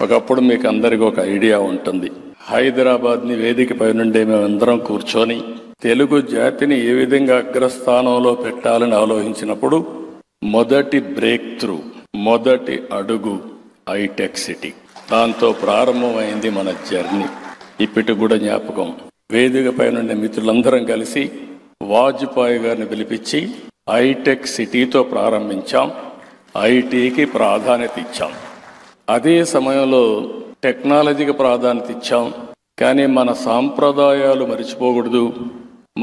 ఒకప్పుడు మీకు అందరికీ ఒక ఐడియా ఉంటుంది. హైదరాబాద్ని వేదికపై నుండి మేమందరం కూర్చొని తెలుగు జాతిని ఏ విధంగా అగ్రస్థానంలో పెట్టాలని ఆలోచించినప్పుడు మొదటి బ్రేక్ త్రూ, మొదటి అడుగు హైటెక్ సిటీ. దాంతో ప్రారంభమైంది మన జర్నీ. ఇప్పటికి కూడా జ్ఞాపకం. వేదికపై నుండి మిత్రులందరం కలిసి వాజ్పేయి గారిని పిలిపించి హైటెక్ సిటీతో ప్రారంభించాం. ఐటీకి ప్రాధాన్యత ఇచ్చాం. అదే సమయంలో టెక్నాలజీకి ప్రాధాన్యత ఇచ్చాం. కానీ మన సాంప్రదాయాలు మర్చిపోకూడదు.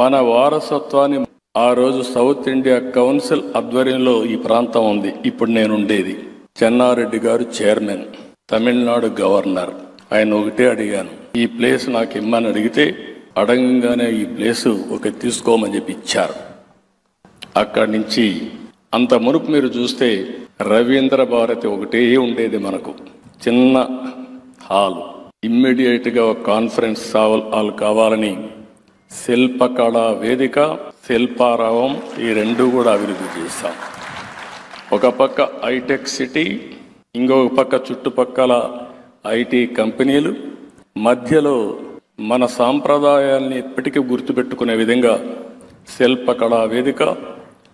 మన వారసత్వాన్ని ఆ రోజు సౌత్ ఇండియా కౌన్సిల్ ఆధ్వర్యంలో ఈ ప్రాంతం ఉంది. ఇప్పుడు నేను ఉండేది. చెన్నారెడ్డి గారు చైర్మన్, తమిళనాడు గవర్నర్. ఆయన ఒకటే అడిగాను, ఈ ప్లేస్ నాకు ఇమ్మని అడిగితే అడగంగానే ఈ ప్లేసు ఒక తీసుకోమని చెప్పి ఇచ్చారు. అక్కడి నుంచి అంత మునుపు మీరు చూస్తే రవీంద్ర భారతి ఒకటే ఉండేది. మనకు చిన్న హాల్, ఇమ్మీడియట్గా ఒక కాన్ఫరెన్స్ హాల్ కావాలని శిల్పకళా వేదిక, శిల్పారావం ఈ రెండు కూడా అభివృద్ధి చేశాం. ఒక పక్క హైటెక్ సిటీ, ఇంకొక పక్క చుట్టుపక్కల ఐటీ కంపెనీలు, మధ్యలో మన సాంప్రదాయాల్ని ఎప్పటికీ గుర్తుపెట్టుకునే విధంగా శిల్పకళా వేదిక,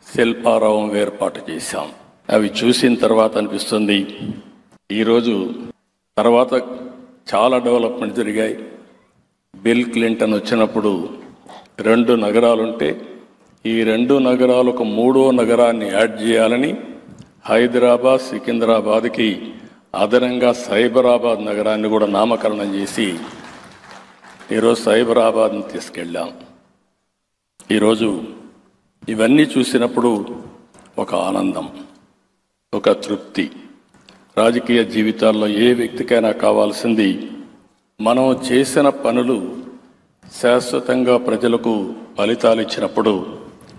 శిల్పారావం ఏర్పాటు చేశాం. అవి చూసిన తర్వాత అనిపిస్తుంది ఈరోజు తర్వాత చాలా డెవలప్మెంట్ జరిగాయి. బిల్ క్లింటన్ వచ్చినప్పుడు 2 నగరాలుంటే ఈ 2 నగరాలకు 3వ నగరాన్ని యాడ్ చేయాలని హైదరాబాద్, సికింద్రాబాద్కి అదనంగా సైబరాబాద్ నగరాన్ని కూడా నామకరణం చేసి ఈరోజు సైబరాబాద్ని తీసుకెళ్ళాం. ఈరోజు ఇవన్నీ చూసినప్పుడు ఒక ఆనందం, ఒక తృప్తి. రాజకీయ జీవితాల్లో ఏ వ్యక్తికైనా కావాల్సింది మనం చేసిన పనులు శాశ్వతంగా ప్రజలకు ఫలితాలు ఇచ్చినప్పుడు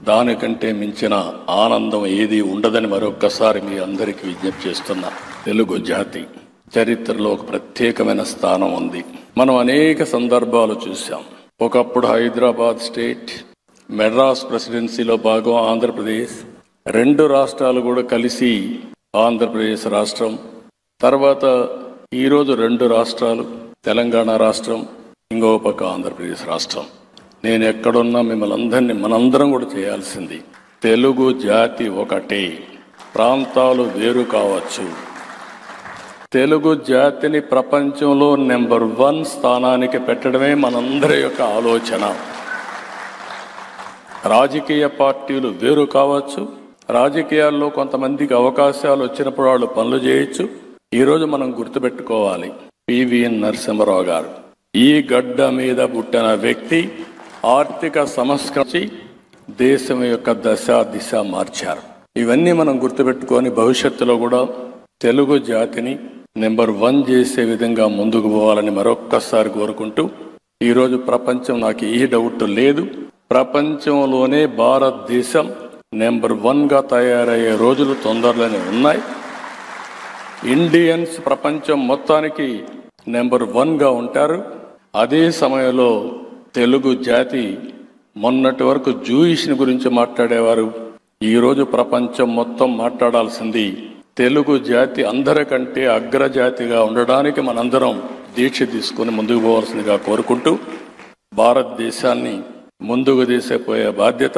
దానికంటే మించిన ఆనందం ఏది ఉండదని మరొక్కసారి మీ అందరికీ విజ్ఞప్తి చేస్తున్నా. తెలుగు జాతి చరిత్రలో ఒక ప్రత్యేకమైన స్థానం ఉంది. మనం అనేక సందర్భాలు చూసాం. ఒకప్పుడు హైదరాబాద్ స్టేట్, మెడ్రాస్ ప్రెసిడెన్సీలో భాగం ఆంధ్రప్రదేశ్, 2 రాష్ట్రాలు కూడా కలిసి ఆంధ్రప్రదేశ్ రాష్ట్రం. తర్వాత ఈరోజు 2 రాష్ట్రాలు, తెలంగాణ రాష్ట్రం, ఇంకో పక్క ఆంధ్రప్రదేశ్ రాష్ట్రం. నేను ఎక్కడున్నా మిమ్మల్ని అందరినీ మనందరం కూడా చేయాల్సింది తెలుగు జాతి ఒకటే. ప్రాంతాలు వేరు కావచ్చు. తెలుగు జాతిని ప్రపంచంలో నెంబర్ 1 స్థానానికి పెట్టడమే మనందరి యొక్క ఆలోచన. రాజకీయ పార్టీలు వేరు కావచ్చు. రాజకీయాల్లో కొంతమందికి అవకాశాలు వచ్చినప్పుడు వాళ్ళు పనులు చేయొచ్చు. ఈరోజు మనం గుర్తుపెట్టుకోవాలి, పివిఎన్ నరసింహారావు గారు ఈ గడ్డ మీద పుట్టిన వ్యక్తి ఆర్థిక సంస్కరించి దేశం యొక్క దిశ మార్చారు. ఇవన్నీ మనం గుర్తుపెట్టుకొని భవిష్యత్తులో కూడా తెలుగు జాతిని నెంబర్ 1 చేసే విధంగా ముందుకు పోవాలని మరొక్కసారి కోరుకుంటూ, ఈరోజు ప్రపంచం, నాకు ఏ డౌట్ లేదు, ప్రపంచంలోనే భారతదేశం నెంబర్ 1గా తయారయ్యే రోజులు తొందరలోనే ఉన్నాయి. ఇండియన్స్ ప్రపంచం మొత్తానికి నెంబర్ 1గా ఉంటారు. అదే సమయంలో తెలుగు జాతి మొన్నటి వరకు జూయిష్ని గురించి మాట్లాడేవారు. ఈరోజు ప్రపంచం మొత్తం మాట్లాడాల్సింది తెలుగు జాతి అందరికంటే అగ్రజాతిగా ఉండడానికి మనందరం దీక్ష తీసుకుని ముందుకు పోవాల్సిందిగా కోరుకుంటూ, భారతదేశాన్ని ముందుకు తీసేపోయే బాధ్యత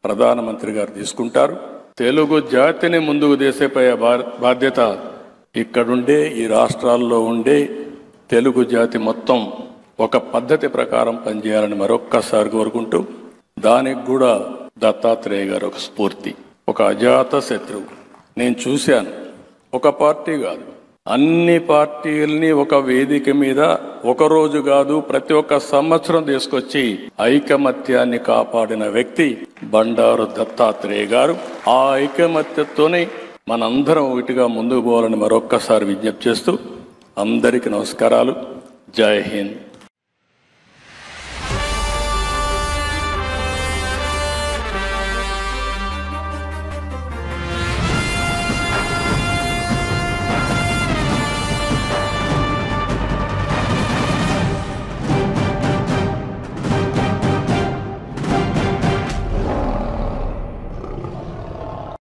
ప్రధానమంత్రి గారు తీసుకుంటారు. తెలుగు జాతిని ముందుకు తీసేపోయే బాధ్యత ఇక్కడుండే ఈ రాష్ట్రాల్లో ఉండే తెలుగు జాతి మొత్తం ఒక పద్ధతి ప్రకారం పనిచేయాలని మరొక్కసారి కోరుకుంటూ, దానికి కూడా దత్తాత్రేయ గారు ఒక స్ఫూర్తి, ఒక అజాత శత్రువు. నేను చూశాను, ఒక పార్టీ కాదు, అన్ని పార్టీల్ని ఒక వేదిక మీద ఒకరోజు కాదు ప్రతి ఒక్క సంవత్సరం తీసుకొచ్చి ఐకమత్యాన్ని కాపాడిన వ్యక్తి బండారు దత్తాత్రేయ గారు. ఆ ఐకమత్యంతోనే మనందరం ఒకటిగా ముందుకు పోవాలని మరొక్కసారి విజ్ఞప్తి చేస్తూ అందరికీ నమస్కారాలు. జై హింద్.